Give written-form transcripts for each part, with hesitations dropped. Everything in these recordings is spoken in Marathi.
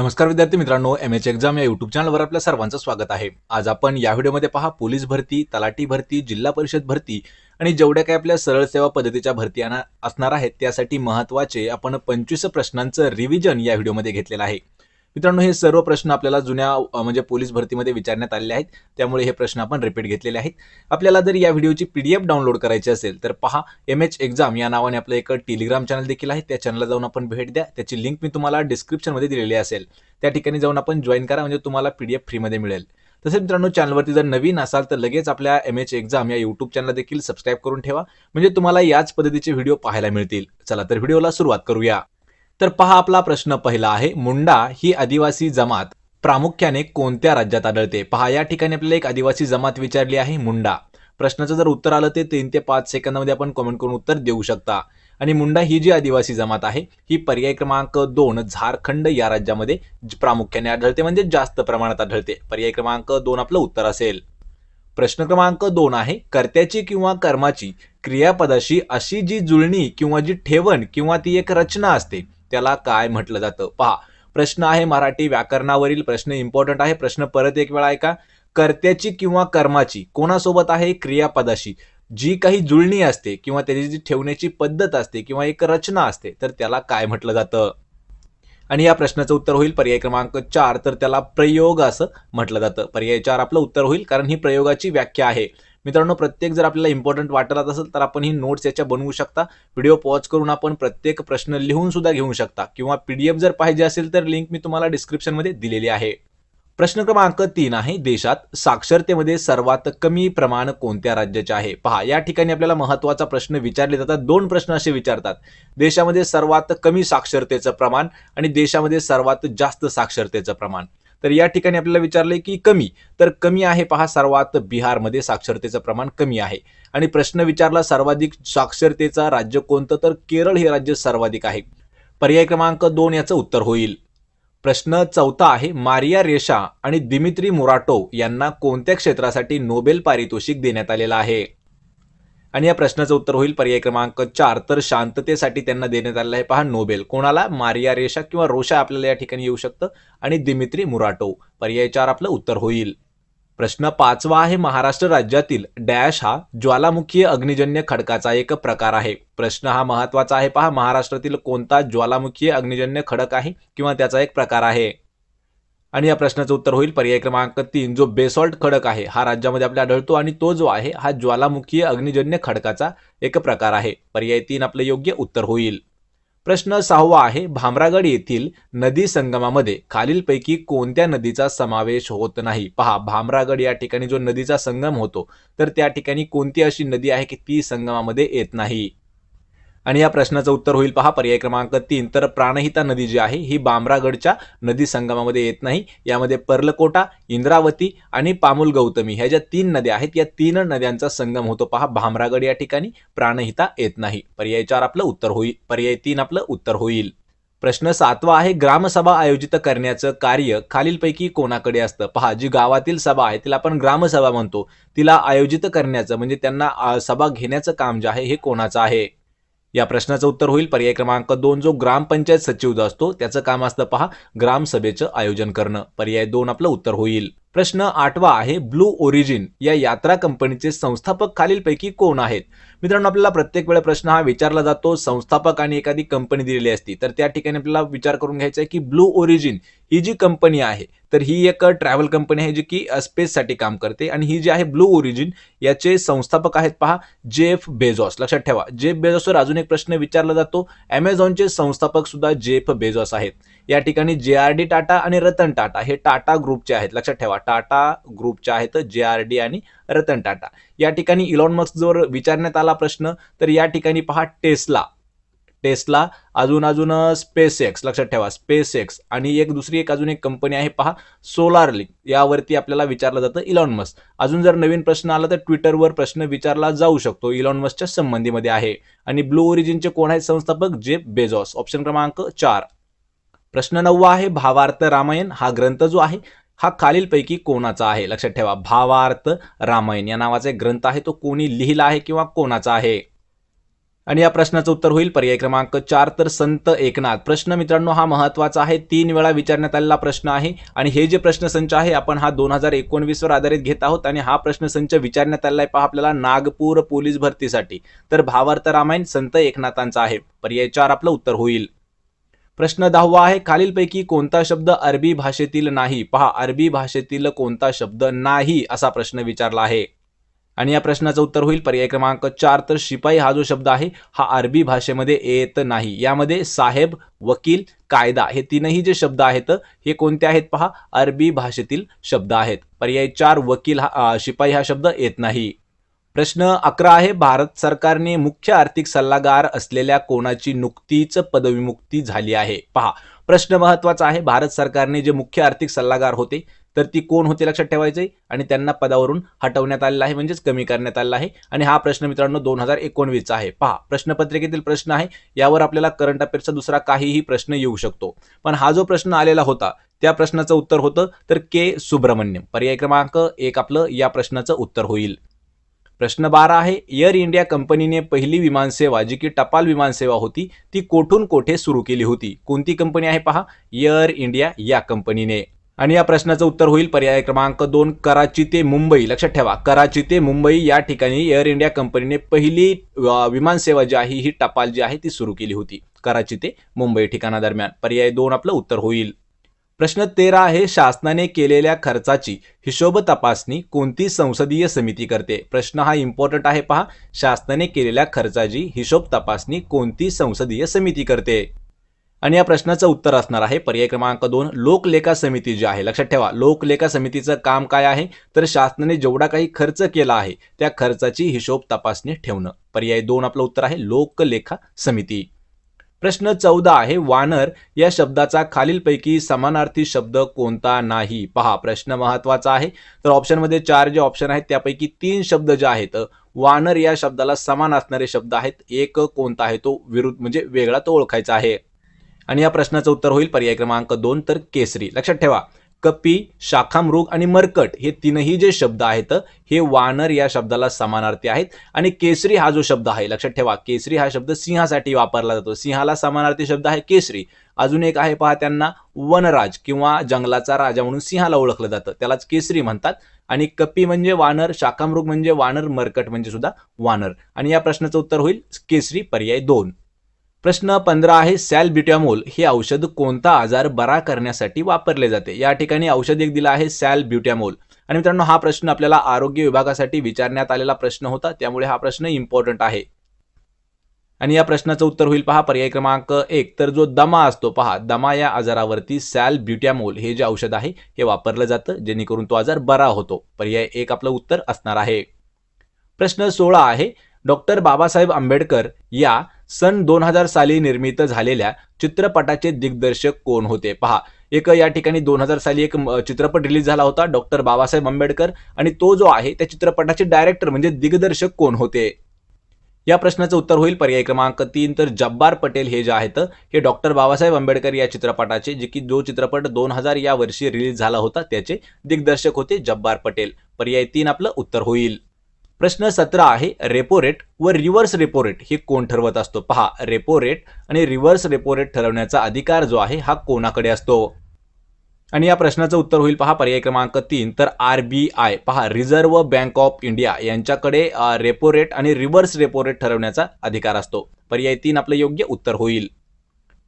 नमस्कार विद्यार्थी मित्रांनो, एमएच एक्झाम या यूट्यूब चॅनलवर आपल्या सर्वांचं स्वागत आहे। आज आपण या व्हिडिओमध्ये पहा पोलीस भरती, तलाठी भरती, जिल्हा परिषद भरती आणि जेवढ्या काही आपल्या सरळ सेवा पद्धतीच्या भरती असणार आहेत त्यासाठी महत्त्वाचे आपण 25 प्रश्नांचं रिव्हिजन या व्हिडिओमध्ये घेतलेलं आहे। मित्रांनो, हे सर्व प्रश्न आपल्याला जुन्या म्हणजे पोलीस भरतीमध्ये विचारण्यात आलेले आहेत, त्यामुळे हे प्रश्न आपण रिपीट घेतलेले आहेत। आपल्याला जर या व्हिडिओची पीडीएफ डाउनलोड करायची असेल तर पहा, एमएच एक्झाम या नावाने आपलं एक टेलिग्राम चॅनल देखील आहे, त्या चॅनलला जाऊन आपण भेट द्या। त्याची लिंक मी तुम्हाला डिस्क्रिप्शनमध्ये दिलेली असेल, त्या ठिकाणी जाऊन आपण जॉइन करा, म्हणजे तुम्हाला पीडीएफ फ्रीमध्ये मिळेल। तसेच मित्रांनो, चॅनलवरती जर नवीन असाल तर लगेच आपल्या एमएच एक्झाम या यूट्यूब चॅनलला देखील सबस्क्राइब करून ठेवा, म्हणजे तुम्हाला याच पद्धतीचे व्हिडिओ पाहायला मिळतील। चला तर व्हिडिओला सुरुवात करूया। तर पहा, आपला प्रश्न पहिला आहे, मुंडा ही आदिवासी जमात प्रामुख्याने कोणत्या राज्यात आढळते? पहा, या ठिकाणी आपल्याला एक आदिवासी जमात विचारली आहे, मुंडा। प्रश्नाचं जर उत्तर आलं ते 3 ते 5 सेकंदामध्ये आपण कमेंट करून उत्तर देऊ शकता। आणि मुंडा ही जी आदिवासी जमात आहे ही पर्याय क्रमांक 2 झारखंड या राज्यामध्ये प्रामुख्याने आढळते, म्हणजे जास्त प्रमाणात आढळते। पर्याय क्रमांक 2 आपलं उत्तर असेल। प्रश्न क्रमांक 2 आहे, कर्त्याची किंवा कर्माची क्रियापदाशी अशी जी जुळणी किंवा जी ठेवण किंवा ती एक रचना असते त्याला काय म्हटलं जातं? पहा, प्रश्न आहे मराठी व्याकरणावरील प्रश्न, इम्पॉर्टंट आहे। प्रश्न परत एक वेळा ऐका, कर्त्याची किंवा कर्माची कोणासोबत आहे? क्रियापदाशी जी काही जुळणी असते किंवा त्याची जी ठेवण्याची पद्धत असते किंवा एक रचना असते तर त्याला काय म्हटलं जातं? आणि या प्रश्नाचं उत्तर होईल पर्याय क्रमांक 4, तर त्याला प्रयोग असं म्हटलं जातं। पर्याय 4 आपलं उत्तर होईल, कारण ही प्रयोगाची व्याख्या आहे। मित्रांनो, प्रत्येक जर आपल्याला इम्पॉर्टंट वाटत असेल तर आपण ही नोट्स याच्या बनवू शकता। व्हिडिओ पॉज करून आपण प्रत्येक प्रश्न लिहून सुद्धा घेऊ शकता, किंवा पीडीएफ जर पाहिजे असेल तर लिंक मी तुम्हाला डिस्क्रिप्शनमध्ये दिलेली आहे। प्रश्न क्रमांक 3 आहे, देशात साक्षरतेमध्ये सर्वात कमी प्रमाण कोणत्या राज्याचे आहे? पहा, या ठिकाणी आपल्याला महत्त्वाचा प्रश्न विचारले जातात। 2 प्रश्न असे विचारतात, देशामध्ये सर्वात कमी साक्षरतेचं प्रमाण आणि देशामध्ये सर्वात जास्त साक्षरतेचं प्रमाण। तर या ठिकाणी आपल्याला विचारले की कमी, तर कमी आहे पहा, सर्वात बिहारमध्ये साक्षरतेचं प्रमाण कमी आहे। आणि प्रश्न विचारला सर्वाधिक साक्षरतेचा राज्य कोणतं, तर केरळ हे राज्य सर्वाधिक आहे। पर्याय क्रमांक 2 याचं उत्तर होईल। प्रश्न 4 आहे, मारिया रेशा आणि दिमित्री मुराटोव यांना कोणत्या क्षेत्रासाठी नोबेल पारितोषिक देण्यात आलेलं आहे? आणि या प्रश्नाचं उत्तर होईल पर्याय क्रमांक 4, तर शांततेसाठी त्यांना देण्यात आलेलं आहे पहा नोबेल। कोणाला? मारिया रेशा किंवा रोशा आपल्याला या ठिकाणी येऊ शकतं, आणि दिमित्री मुराटोव। पर्याय 4 आपलं उत्तर होईल। प्रश्न 5 आहे, महाराष्ट्र राज्यातील डॅश हा ज्वालामुखीय अग्निजन्य खडकाचा एक प्रकार आहे। प्रश्न हा महत्त्वाचा आहे पहा, महाराष्ट्रातील कोणता ज्वालामुखीय अग्निजन्य खडक आहे किंवा त्याचा एक प्रकार आहे? आणि या प्रश्नाचं उत्तर होईल पर्याय क्रमांक 3, जो बेसॉल्ट खडक आहे हा राज्यामध्ये आपल्याला आढळतो, आणि तो जो आहे हा ज्वालामुखीय अग्निजन्य खडकाचा एक प्रकार आहे। पर्याय 3 आपलं योग्य उत्तर होईल। प्रश्न 6 आहे, भामरागड येथील नदी संगमामध्ये खालीलपैकी कोणत्या नदीचा समावेश होत नाही? पहा, भामरागड या ठिकाणी जो नदीचा संगम होतो तर त्या ठिकाणी कोणती अशी नदी आहे की ती संगमामध्ये येत नाही? आणि या प्रश्नाचं उत्तर होईल पहा पर्याय क्रमांक 3, तर प्राणहिता नदी जी आहे ही भामरागडच्या नदी संगमामध्ये येत नाही। यामध्ये पर्लकोटा, इंद्रावती आणि पामुल गौतमी ह्या ज्या 3 नद्या आहेत या 3 नद्यांचा संगम होतो पहा भामरागड या ठिकाणी, प्राणहिता येत नाही। पर्याय 4 आपलं उत्तर होईल, पर्याय 3 आपलं उत्तर होईल। प्रश्न 7 आहे, ग्रामसभा आयोजित करण्याचं कार्य खालीलपैकी कोणाकडे असतं? पहा, जी गावातील सभा आहे तिला आपण ग्रामसभा म्हणतो, तिला आयोजित करण्याचं म्हणजे त्यांना सभा घेण्याचं काम जे आहे हे कोणाचं आहे? या प्रश्नाचं उत्तर होईल पर्याय क्रमांक 2, जो ग्रामपंचायत सचिव जो असतो त्याचं काम असतं पहा ग्रामसभेचं आयोजन करणं। पर्याय 2 आपलं उत्तर होईल। प्रश्न 8 आहे, ब्लू ओरिजिन या यात्रा कंपनीचे संस्थापक खालीलपैकी कोण आहेत? मित्रांनो, आपल्याला प्रत्येक वेळेस प्रश्न हा विचारला जातो, संस्थापक आणि एखादी कंपनी दिलेली असती तर त्या ठिकाणी आपल्याला विचार करून घ्यायचा आहे की ब्लू ओरिजिन ही जी कंपनी आहे तर ही एक ट्रॅव्हल कंपनी आहे जी की स्पेससाठी काम करते, आणि ही जी आहे ब्लू ओरिजिन याचे संस्थापक आहेत पहा जेफ बेझोस। लक्षात ठेवा, जेफ बेझोसवर अजून एक प्रश्न विचारला जातो, अमेझॉनचे संस्थापक सुद्धा जेफ बेझोस आहेत। या ठिकाणी जेआरडी टाटा आणि रतन टाटा हे टाटा ग्रुपचे आहेत। लक्षात ठेवा, टाटा ग्रुपचे आहेत जेआरडी आणि रतन टाटा। या ठिकाणी इलॉन मस्क जर विचारण्यात आला प्रश्न तर या ठिकाणी पहा टेस्ला, अजून स्पेस एक्स, लक्षात ठेवा स्पेस एक्स, आणि अजून एक कंपनी आहे पहा सोलार लिंक, यावरती आपल्याला विचारलं जातं इलॉन मस्क। अजून जर नवीन प्रश्न आला तर ट्विटरवर प्रश्न विचारला जाऊ शकतो, इलॉन मस्कच्या संबंधीमध्ये आहे। आणि ब्लू ओरिजिनचे कोण आहेत संस्थापक? Jeff Bezos. ऑप्शन क्रमांक 4। प्रश्न 9 आहे, भावार्थ रामायण हा ग्रंथ जो आहे हा खालीलपैकी कोणाचा आहे? लक्षात ठेवा, भावार्थ रामायण या नावाचा एक ग्रंथ आहे, तो कोणी लिहिला आहे किंवा कोणाचा आहे? आणि या प्रश्नाचं उत्तर होईल पर्याय क्रमांक 4 तर संत एकनाथ. प्रश्न मित्रांनो हा महत्त्वाचा आहे, 3 वेळा विचारण्यात आलेला प्रश्न आहे आणि हे जे प्रश्नसंच आहे आपण हा 2019 वर आधारित घेत आहोत आणि हा प्रश्नसंच विचारण्यात आलेला आहे पहा आपल्याला नागपूर पोलीस भरतीसाठी. तर भावार्थ रामायण संत एकनाथांचा आहे. पर्याय 4 आपलं उत्तर होईल. प्रश्न 10वा आहे, खालीलपैकी कोणता शब्द अरबी भाषेतील नाही? पहा अरबी भाषेतील कोणता शब्द नाही असा प्रश्न विचारला आहे आणि या प्रश्नाचं उत्तर होईल पर्याय क्रमांक 4 तर शिपाई हा जो शब्द आहे हा अरबी भाषेमध्ये येत नाही. यामध्ये साहेब, वकील, कायदा हे तीनही जे शब्द आहेत हे कोणते आहेत पहा अरबी भाषेतील शब्द आहेत. पर्याय 4 वकील शिपाई हा शब्द येत नाही. प्रश्न 11 आहे, भारत सरकारने मुख्य आर्थिक सल्लागार असलेल्या कोणाची नुकतीच पदविमुक्ती झाली आहे? पहा प्रश्न महत्त्वाचा आहे, भारत सरकारने जे मुख्य आर्थिक सल्लागार होते तर ती कोण होते लक्षात ठेवायचे आणि त्यांना पदावरून हटवण्यात आलेलं आहे म्हणजेच कमी करण्यात आलेला आहे आणि हा प्रश्न मित्रांनो 2019 चा आहे. पहा प्रश्नपत्रिकेतील प्रश्न आहे, यावर आपल्याला करंट अफेअर्सचा दुसरा काहीही प्रश्न येऊ शकतो, पण हा जो प्रश्न आलेला होता त्या प्रश्नाचं उत्तर होतं तर के सुब्रमण्यम. पर्याय क्रमांक 1 आपलं या प्रश्नाचं उत्तर होईल. प्रश्न 12 आहे, एअर इंडिया कंपनीने पहिली विमानसेवा जी की टपाल विमानसेवा होती ती कोठून कोठे सुरू केली होती? कोणती कंपनी आहे पहा एअर इंडिया या कंपनीने. आणि या प्रश्नाचं उत्तर होईल पर्याय क्रमांक 2 कराची ते मुंबई. लक्षात ठेवा कराची ते मुंबई या ठिकाणी एअर इंडिया कंपनीने पहिली विमानसेवा जी आहे ही टपाल जी आहे ती सुरू केली होती कराची ते मुंबई ठिकाणादरम्यान. पर्याय 2 आपलं उत्तर होईल. प्रश्न 13 आहे, शासनाने केलेल्या खर्चाची हिशोब तपासणी कोणती संसदीय समिती करते? प्रश्न हा इम्पॉर्टंट आहे पहा, शासनाने केलेल्या खर्चाची हिशोब तपासणी कोणती संसदीय समिती करते? आणि या प्रश्नाचं उत्तर असणार आहे पर्याय क्रमांक 2 लोकलेखा समिती जी आहे. लक्षात ठेवा लोकलेखा समितीचं काम काय आहे तर शासनाने जेवढा काही खर्च केला आहे त्या खर्चाची हिशोब तपासणी ठेवणं. पर्याय 2 आपलं उत्तर आहे लोकलेखा समिती. प्रश्न 14 आहे, वानर या शब्दाचा खालीलपैकी समानार्थी शब्द कोणता नाही? पहा प्रश्न महत्त्वाचा आहे, तर ऑप्शनमध्ये 4 जे ऑप्शन आहेत त्यापैकी 3 शब्द जे आहेत वानर या शब्दाला समान असणारे शब्द आहेत. एक कोणता आहे तो विरुद्ध म्हणजे वेगळा तो ओळखायचा आहे आणि या प्रश्नाचं उत्तर होईल पर्याय क्रमांक 2 तर केसरी. लक्षात ठेवा कपी, शाखामृग आणि मरकट हे तीनही जे शब्द आहेत हे वानर या शब्दाला समानार्थी आहेत आणि केसरी हा जो शब्द आहे लक्षात ठेवा केसरी हा शब्द सिंहासाठी वापरला जातो. सिंहाला समानार्थी शब्द आहे केसरी. अजून एक आहे पहा त्यांना वनराज किंवा जंगलाचा राजा म्हणून सिंहाला ओळखलं जातं त्यालाच केसरी म्हणतात. आणि कपी म्हणजे वानर, शाखामृग म्हणजे वानर, मरकट म्हणजे सुद्धा वानर आणि या प्रश्नाचं उत्तर होईल केसरी पर्याय 2. प्रश्न 15 आहे, सॅलब्युटामोल हे औषध कोणता आजार बरा करण्यासाठी वापरले जाते? या ठिकाणी औषध एक दिलं आहे सॅलब्युटामोल आणि मित्रांनो हा प्रश्न आपल्याला आरोग्य विभागासाठी विचारण्यात आलेला प्रश्न होता त्यामुळे हा प्रश्न इम्पॉर्टंट आहे आणि या प्रश्नाचं उत्तर होईल पहा पर्याय क्रमांक 1 तर जो दमा असतो पहा दमा या आजारावरती सॅलब्युटामोल हे जे औषध आहे हे वापरलं जातं जेणेकरून तो आजार बरा होतो. पर्याय 1 आपलं उत्तर असणार आहे. प्रश्न 16 आहे, डॉक्टर बाबासाहेब आंबेडकर या सन 2000 साली निर्मित झालेल्या चित्रपटाचे दिग्दर्शक कोण होते? पहा एक या ठिकाणी 2000 साली एक चित्रपट रिलीज झाला होता डॉक्टर बाबासाहेब आंबेडकर आणि तो जो आहे त्या चित्रपटाचे डायरेक्टर म्हणजे दिग्दर्शक कोण होते? या प्रश्नाचं उत्तर होईल पर्याय क्रमांक 3 तर जब्बार पटेल हे जे आहेत हे डॉक्टर बाबासाहेब आंबेडकर या चित्रपटाचे जे की जो चित्रपट 2000 या वर्षी रिलीज झाला होता त्याचे दिग्दर्शक होते जब्बार पटेल. पर्याय 3 आपलं उत्तर होईल. प्रश्न 17 आहे, रेपो रेट व रिव्हर्स रेपो रेट हे कोण ठरवत असतो? पहा रेपो रेट आणि रिव्हर्स रेपो रेट ठरवण्याचा अधिकार जो आहे हा कोणाकडे असतो? आणि या प्रश्नाचं उत्तर होईल पहा पर्याय क्रमांक 3 तर RBI पहा रिझर्व्ह बँक ऑफ इंडिया यांच्याकडे रेपो रेट आणि रिव्हर्स रेपो रेट ठरवण्याचा अधिकार असतो. पर्याय 3 आपलं योग्य उत्तर होईल.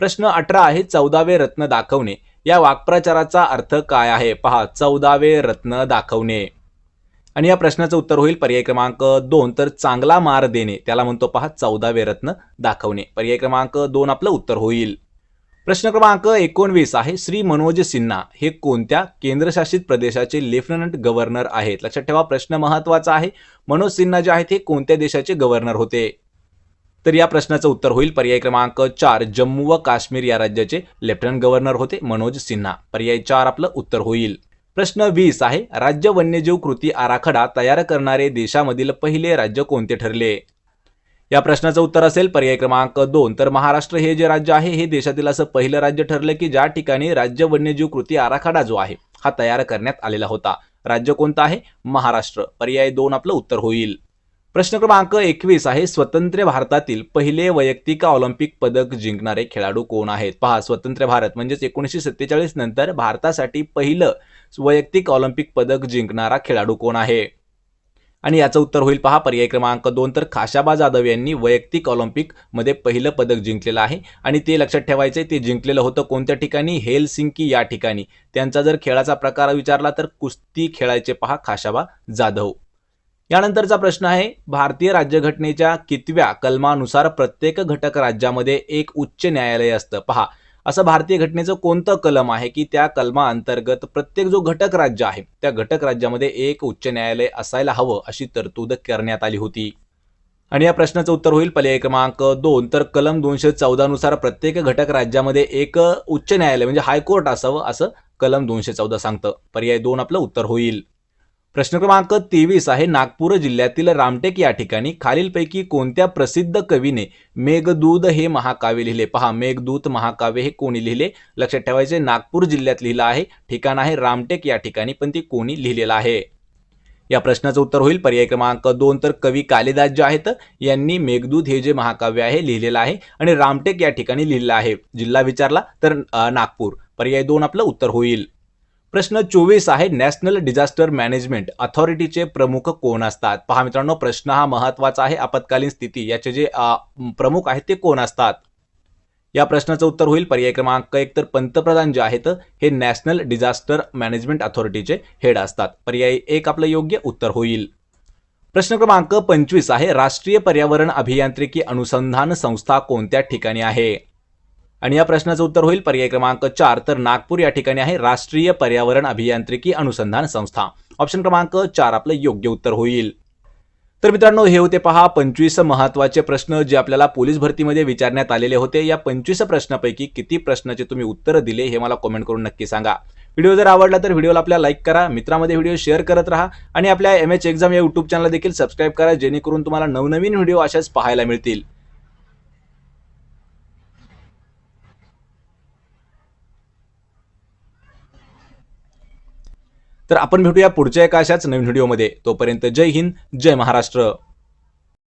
प्रश्न 18 आहे, 14वे रत्न दाखवणे या वाक्प्रचाराचा अर्थ काय आहे? पहा 14वे रत्न दाखवणे आणि या प्रश्नाचं उत्तर होईल पर्याय क्रमांक 2 तर चांगला मार देणे त्याला म्हणतो पहा 14वे रत्न दाखवणे. पर्याय क्रमांक 2 आपलं उत्तर होईल. प्रश्न क्रमांक 19 आहे, श्री मनोज सिन्हा हे कोणत्या केंद्रशासित प्रदेशाचे लेफ्टनंट गव्हर्नर आहेत? लक्षात ठेवा प्रश्न महत्त्वाचा आहे, मनोज सिन्हा जे आहेत हे कोणत्या देशाचे गव्हर्नर होते? तर या प्रश्नाचं उत्तर होईल पर्याय क्रमांक 4 जम्मू व काश्मीर या राज्याचे लेफ्टनंट गव्हर्नर होते मनोज सिन्हा. पर्याय 4 आपलं उत्तर होईल. प्रश्न 20 आहे, राज्य वन्यजीव कृती आराखडा तयार करणारे देशामधील पहिले राज्य कोणते ठरले? या प्रश्नाचं उत्तर असेल पर्याय क्रमांक 2 तर महाराष्ट्र हे जे राज्य आहे हे देशातील असं पहिलं राज्य ठरलं की ज्या ठिकाणी राज्य वन्यजीव कृती आराखडा जो आहे हा तयार करण्यात आलेला होता. राज्य कोणतं आहे? महाराष्ट्र. पर्याय 2 आपलं उत्तर होईल. प्रश्न क्रमांक 21 आहे, स्वतंत्र भारतातील पहिले वैयक्तिक ऑलिम्पिक पदक जिंकणारे खेळाडू कोण आहेत? पहा, स्वतंत्र भारत म्हणजेच 1947 नंतर भारतासाठी पहिलं वैयक्तिक ऑलिम्पिक पदक जिंकणारा खेळाडू कोण आहे? आणि याचं उत्तर होईल पहा पर्याय क्रमांक 2, तर खाशाबा जाधव यांनी वैयक्तिक ऑलिम्पिक मध्ये पहिलं पदक जिंकलेलं आहे. आणि ते लक्षात ठेवायचे, ते जिंकलेलं होतं कोणत्या ठिकाणी? हेलसिंकी या ठिकाणी. त्यांचा जर खेळाचा प्रकार विचारला तर कुस्ती खेळायचे पहा खाशाबा जाधव. यानंतरचा प्रश्न आहे, भारतीय राज्यघटनेच्या कितव्या कलमानुसार प्रत्येक घटक राज्यामध्ये एक उच्च न्यायालय असतं? पहा, असं भारतीय घटनेचं कोणतं कलम आहे की त्या कलमाअंतर्गत प्रत्येक जो घटक राज्य आहे त्या घटक राज्यामध्ये एक उच्च न्यायालय असायला हवं अशी तरतूद करण्यात आली होती? आणि या प्रश्नाचं उत्तर होईल पर्याय क्रमांक 2, तर कलम 214 नुसार प्रत्येक घटक राज्यामध्ये एक उच्च न्यायालय म्हणजे हायकोर्ट असावं असं कलम 214 सांगतं. पर्याय 2 आपलं उत्तर होईल. प्रश्न क्रमांक 23 आहे, नागपूर जिल्ह्यातील रामटेक या ठिकाणी खालीलपैकी कोणत्या प्रसिद्ध कवीने मेघदूत हे महाकाव्य लिहिले? पहा, मेघदूत महाकाव्य हे कोणी लिहिले? लक्षात ठेवायचे, नागपूर जिल्ह्यात लिहिलं आहे, ठिकाण आहे रामटेक या ठिकाणी, पण ते कोणी लिहिलेलं आहे? या प्रश्नाचं उत्तर होईल पर्याय क्रमांक 2, तर कवी कालिदास जे आहेत यांनी मेघदूत हे जे महाकाव्य आहे लिहिलेलं आहे आणि रामटेक या ठिकाणी लिहिलेलं आहे. जिल्हा विचारला तर नागपूर. पर्याय 2 आपलं उत्तर होईल. प्रश्न 24 आहे, नॅशनल डिझास्टर मॅनेजमेंट अथॉरिटीचे प्रमुख कोण असतात? पहा मित्रांनो, प्रश्न हा महत्वाचा आहे. आपत्कालीन स्थिती याचे जे प्रमुख आहेत ते कोण असतात? या प्रश्नाचं उत्तर होईल पर्याय क्रमांक 1, तर पंतप्रधान जे आहेत हे नॅशनल डिझास्टर मॅनेजमेंट अथॉरिटीचे हेड असतात. पर्याय 1 आपलं योग्य उत्तर होईल. प्रश्न क्रमांक 25 आहे, राष्ट्रीय पर्यावरण अभियांत्रिकी अनुसंधान संस्था कोणत्या ठिकाणी आहे? आणि या प्रश्नाचं उत्तर होईल पर्याय क्रमांक 4, तर नागपूर या ठिकाणी आहे राष्ट्रीय पर्यावरण अभियांत्रिकी अनुसंधान संस्था. ऑप्शन क्रमांक 4 आपलं योग्य उत्तर होईल. तर मित्रांनो, हे होते पहा 25 महत्त्वाचे प्रश्न जे आपल्याला पोलीस भरतीमध्ये विचारण्यात आलेले होते. या 25 प्रश्नापैकी किती प्रश्नाचे तुम्ही उत्तर दिले हे मला कमेंट करून नक्की सांगा. व्हिडिओ जर आवडला तर व्हिडिओला आपल्या लाईक करा, मित्रांमध्ये व्हिडिओ शेअर करत राहा आणि आपल्या MH एक्झाम या यूट्यूब चॅनलला देखील सबस्क्राईब करा, जेणेकरून तुम्हाला नवनवीन व्हिडिओ अशाच पाहायला मिळतील. तर आपण भेटूया पुढच्या एका अशाच नवीन व्हिडिओमध्ये. तोपर्यंत जय हिंद, जय महाराष्ट्र.